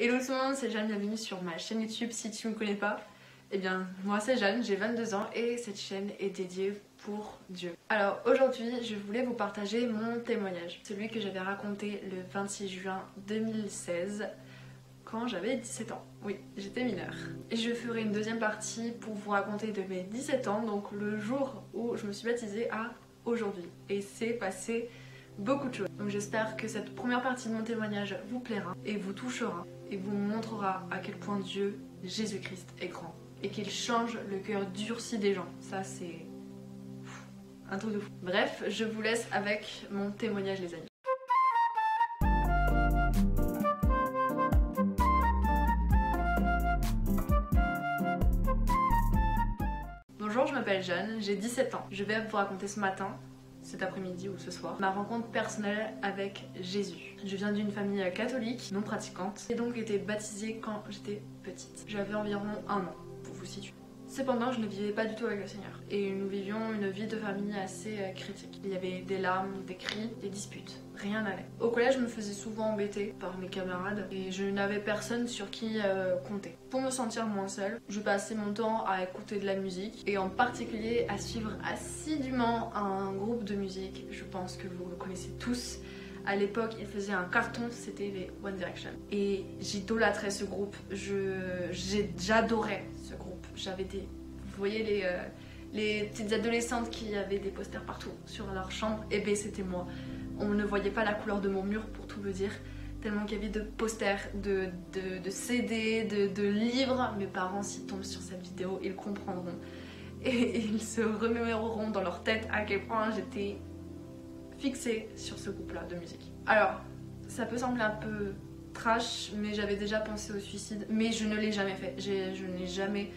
Hello tout le monde, c'est Jeanne, bienvenue sur ma chaîne YouTube. Si tu me connais pas, eh bien moi c'est Jeanne, j'ai 22 ans et cette chaîne est dédiée pour Dieu. Alors aujourd'hui je voulais vous partager mon témoignage, celui que j'avais raconté le 26 juin 2016 quand j'avais 17 ans. Oui, j'étais mineure. Et je ferai une deuxième partie pour vous raconter de mes 17 ans, donc le jour où je me suis baptisée à aujourd'hui. Et c'est passé beaucoup de choses. Donc j'espère que cette première partie de mon témoignage vous plaira et vous touchera et vous montrera à quel point Dieu, Jésus-Christ, est grand et qu'il change le cœur durci des gens. Ça c'est un truc de fou. Bref, je vous laisse avec mon témoignage les amis. Bonjour, je m'appelle Jeanne, j'ai 17 ans. Je vais vous raconter ce matin, cet après-midi ou ce soir, ma rencontre personnelle avec Jésus. Je viens d'une famille catholique, non pratiquante, et donc été baptisée quand j'étais petite. J'avais environ 1 an, pour vous situer. Cependant, je ne vivais pas du tout avec le Seigneur. Et nous vivions une vie de famille assez critique. Il y avait des larmes, des cris, des disputes. Rien n'allait. Au collège, je me faisais souvent embêter par mes camarades et je n'avais personne sur qui compter. Pour me sentir moins seule, je passais mon temps à écouter de la musique et en particulier à suivre assidûment un groupe de musique. Je pense que vous le connaissez tous. À l'époque, il faisait un carton, c'était les One Direction. Et j'idolâtrais ce groupe, j'adorais ce groupe. J'avais des... Vous voyez les petites adolescentes qui avaient des posters partout sur leur chambre, et ben c'était moi. On ne voyait pas la couleur de mon mur pour tout vous dire, tellement qu'il y avait de posters, de CD, de livres. Mes parents, s'ils tombent sur cette vidéo, ils comprendront. Et ils se remémoreront dans leur tête à quel point j'étais fixée sur ce groupe-là de musique. Alors, ça peut sembler un peu trash, mais j'avais déjà pensé au suicide, mais je ne l'ai jamais fait. Je n'ai jamais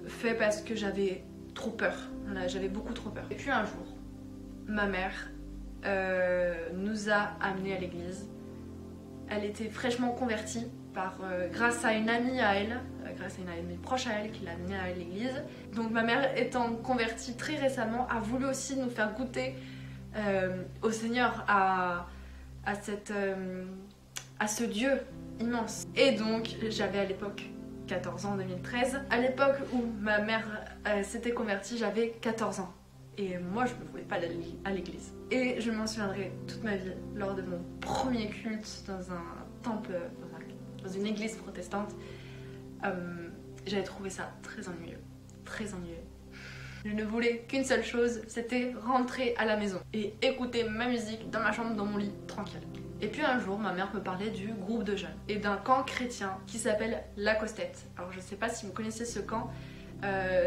fait parce que j'avais trop peur. Voilà, j'avais beaucoup trop peur. Et puis un jour, ma mère nous a amenés à l'église. Elle était fraîchement convertie grâce à une amie à elle, grâce à une amie proche à elle qui l'a amenée à l'église. Donc ma mère étant convertie très récemment a voulu aussi nous faire goûter au Seigneur, à ce Dieu immense. Et donc j'avais à l'époque 14 ans en 2013. À l'époque où ma mère s'était convertie, j'avais 14 ans. Et moi je ne voulais pas aller à l'église. Et je m'en souviendrai toute ma vie lors de mon premier culte dans un temple, dans une église protestante. J'avais trouvé ça très ennuyeux. Très ennuyeux. Je ne voulais qu'une seule chose, c'était rentrer à la maison et écouter ma musique dans ma chambre, dans mon lit, tranquille. Et puis un jour, ma mère me parlait du groupe de jeunes et d'un camp chrétien qui s'appelle La Costette. Alors je sais pas si vous connaissez ce camp,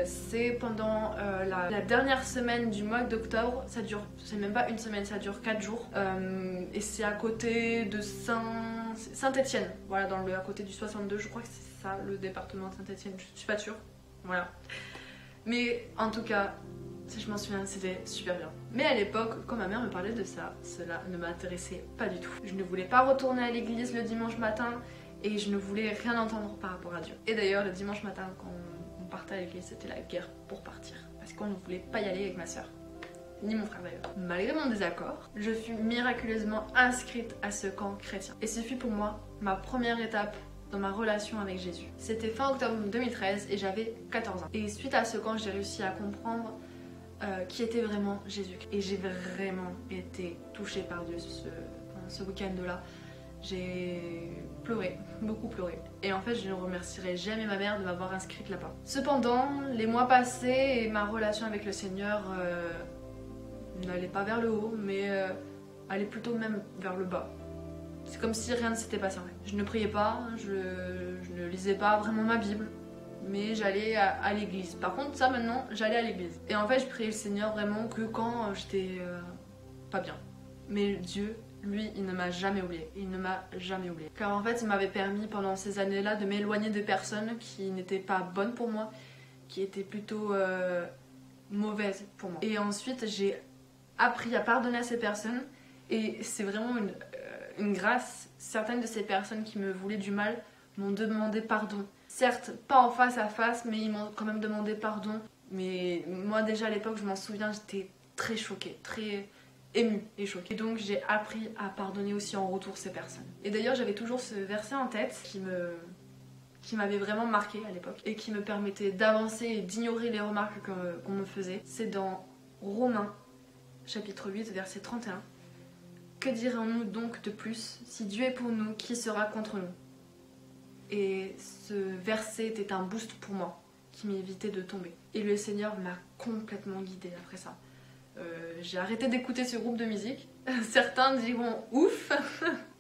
c'est pendant la dernière semaine du mois d'octobre, ça dure, c'est même pas une semaine, ça dure 4 jours. Et c'est à côté de Saint-Étienne, voilà, à côté du 62, je crois que c'est ça, le département de Saint-Étienne, je suis pas sûre, voilà. Mais en tout cas, si je m'en souviens, c'était super bien. Mais à l'époque, quand ma mère me parlait de ça, cela ne m'intéressait pas du tout. Je ne voulais pas retourner à l'église le dimanche matin et je ne voulais rien entendre par rapport à Dieu. Et d'ailleurs, le dimanche matin, quand on partait à l'église, c'était la guerre pour partir. Parce qu'on ne voulait pas y aller avec ma soeur. Ni mon frère d'ailleurs. Malgré mon désaccord, je fus miraculeusement inscrite à ce camp chrétien. Et ce fut pour moi ma première étape dans ma relation avec Jésus. C'était fin octobre 2013 et j'avais 14 ans. Et suite à ce camp, j'ai réussi à comprendre qui était vraiment Jésus. Et j'ai vraiment été touchée par Dieu ce week-end-là. J'ai pleuré, beaucoup pleuré. Et en fait, je ne remercierai jamais ma mère de m'avoir inscrite là-bas. Cependant, les mois passaient et ma relation avec le Seigneur n'allait pas vers le haut, mais allait plutôt même vers le bas. C'est comme si rien ne s'était passé en fait. Je ne priais pas, je ne lisais pas vraiment ma Bible, mais j'allais à l'église. Par contre, ça maintenant, j'allais à l'église. Et en fait, je priais le Seigneur vraiment que quand j'étais pas bien. Mais Dieu, lui, il ne m'a jamais oublié. Il ne m'a jamais oublié. Car en fait, il m'avait permis pendant ces années-là de m'éloigner de personnes qui n'étaient pas bonnes pour moi, qui étaient plutôt mauvaises pour moi. Et ensuite, j'ai appris à pardonner à ces personnes. Et c'est vraiment une grâce. Certaines de ces personnes qui me voulaient du mal m'ont demandé pardon. Certes, pas en face à face, mais ils m'ont quand même demandé pardon. Mais moi déjà à l'époque, je m'en souviens, j'étais très choquée, très émue et choquée. Et donc j'ai appris à pardonner aussi en retour ces personnes. Et d'ailleurs j'avais toujours ce verset en tête qui m'avait vraiment marqué à l'époque et qui me permettait d'avancer et d'ignorer les remarques qu'on me faisait. C'est dans Romains chapitre 8 verset 31. Que dirons-nous donc de plus? Si Dieu est pour nous, qui sera contre nous? Et ce verset était un boost pour moi qui m'évitait de tomber. Et le Seigneur m'a complètement guidée après ça. J'ai arrêté d'écouter ce groupe de musique. Certains diront ouf.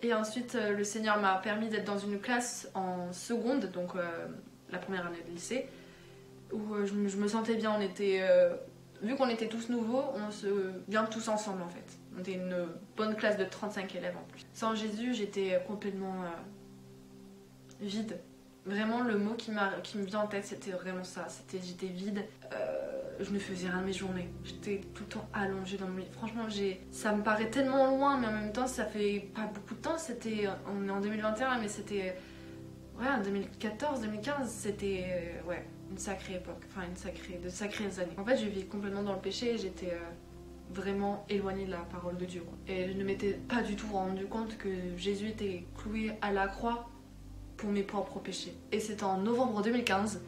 Et ensuite le Seigneur m'a permis d'être dans une classe en seconde, donc la première année de lycée, où je me sentais bien. On était, vu qu'on était tous nouveaux, on se vient tous ensemble en fait. On était une bonne classe de 35 élèves en plus. Sans Jésus, j'étais complètement vide. Vraiment, le mot qui me vient en tête, c'était vraiment ça. J'étais vide. Je ne faisais rien de mes journées. J'étais tout le temps allongée dans mon lit. Franchement, ça me paraît tellement loin, mais en même temps, ça fait pas beaucoup de temps. On est en 2021, mais c'était... Ouais, en 2014, 2015, c'était... ouais, une sacrée époque. Enfin, de sacrées années. En fait, je vivais complètement dans le péché et j'étais... vraiment éloignée de la parole de Dieu, quoi. Et je ne m'étais pas du tout rendu compte que Jésus était cloué à la croix pour mes propres péchés. Et c'était en novembre 2015,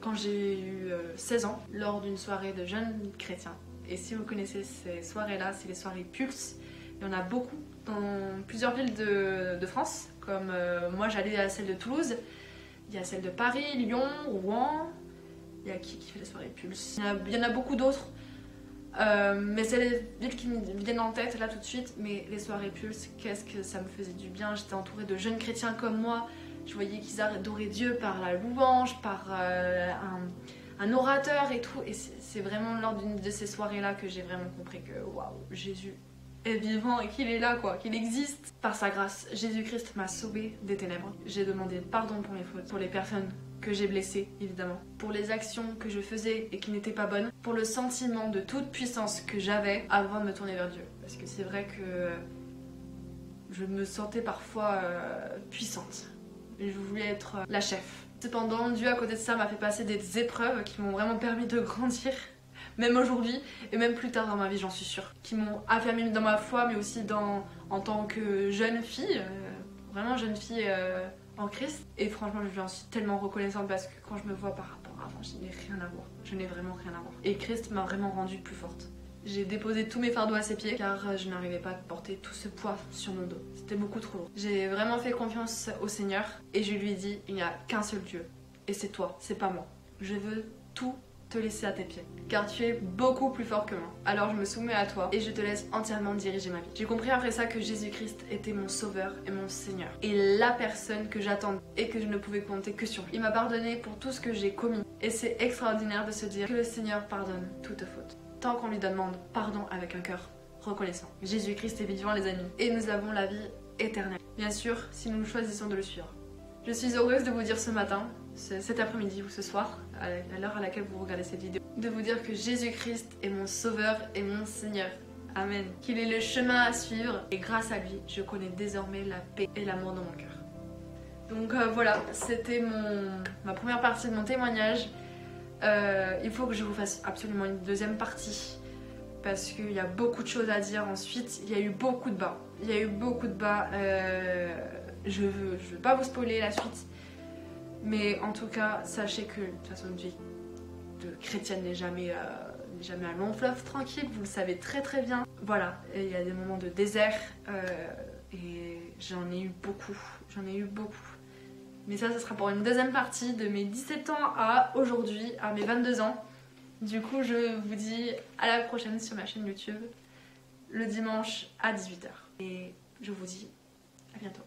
quand j'ai eu 16 ans, lors d'une soirée de jeunes chrétiens. Et si vous connaissez ces soirées-là, c'est les soirées Pulse. Il y en a beaucoup dans plusieurs villes de France, comme moi j'allais à celle de Toulouse, il y a celle de Paris, Lyon, Rouen. Il y a qui fait les soirées Pulse? Il y en a beaucoup d'autres. Mais c'est les villes qui me viennent en tête là tout de suite. Mais les soirées Pulse, qu'est-ce que ça me faisait du bien. J'étais entourée de jeunes chrétiens comme moi. Je voyais qu'ils adoraient Dieu par la louange, par un orateur et tout. Et c'est vraiment lors d'une de ces soirées là que j'ai vraiment compris que waouh, Jésus est vivant et qu'il est là, quoi, qu'il existe. Par sa grâce, Jésus-Christ m'a sauvée des ténèbres. J'ai demandé pardon pour mes fautes, pour les personnes que j'ai blessées, évidemment, pour les actions que je faisais et qui n'étaient pas bonnes, pour le sentiment de toute puissance que j'avais avant de me tourner vers Dieu. Parce que c'est vrai que je me sentais parfois puissante. Je voulais être la chef. Cependant, Dieu, à côté de ça, m'a fait passer des épreuves qui m'ont vraiment permis de grandir. Même aujourd'hui, et même plus tard dans ma vie, j'en suis sûre. Qui m'ont affermi dans ma foi, mais aussi en tant que jeune fille. Vraiment jeune fille en Christ. Et franchement, je lui suis tellement reconnaissante parce que quand je me vois par rapport à avant, je n'ai rien à voir. Je n'ai vraiment rien à voir. Et Christ m'a vraiment rendue plus forte. J'ai déposé tous mes fardeaux à ses pieds car je n'arrivais pas à porter tout ce poids sur mon dos. C'était beaucoup trop lourd. J'ai vraiment fait confiance au Seigneur et je lui ai dit, il n'y a qu'un seul Dieu. Et c'est toi, c'est pas moi. Je veux tout te laisser à tes pieds, car tu es beaucoup plus fort que moi. Alors je me soumets à toi et je te laisse entièrement diriger ma vie. J'ai compris après ça que Jésus-Christ était mon sauveur et mon Seigneur, et la personne que j'attendais et que je ne pouvais compter que sur lui. Il m'a pardonné pour tout ce que j'ai commis, et c'est extraordinaire de se dire que le Seigneur pardonne toute faute, tant qu'on lui demande pardon avec un cœur reconnaissant. Jésus-Christ est vivant, les amis, et nous avons la vie éternelle. Bien sûr, si nous choisissons de le suivre. Je suis heureuse de vous dire ce matin, cet après-midi ou ce soir, à l'heure à laquelle vous regardez cette vidéo, de vous dire que Jésus-Christ est mon sauveur et mon Seigneur. Amen. Qu'il est le chemin à suivre et grâce à lui, je connais désormais la paix et l'amour dans mon cœur. Donc voilà, c'était ma première partie de mon témoignage. Il faut que je vous fasse absolument une deuxième partie parce qu'il y a beaucoup de choses à dire ensuite. Il y a eu beaucoup de bas. Je veux pas vous spoiler la suite. Mais en tout cas, sachez que de toute façon, une vie de chrétienne n'est jamais un long fleuve tranquille, vous le savez très très bien. Voilà, il y a des moments de désert et j'en ai eu beaucoup. Mais ça sera pour une deuxième partie de mes 17 ans à aujourd'hui, à mes 22 ans. Du coup, je vous dis à la prochaine sur ma chaîne YouTube, le dimanche à 18 h. Et je vous dis à bientôt.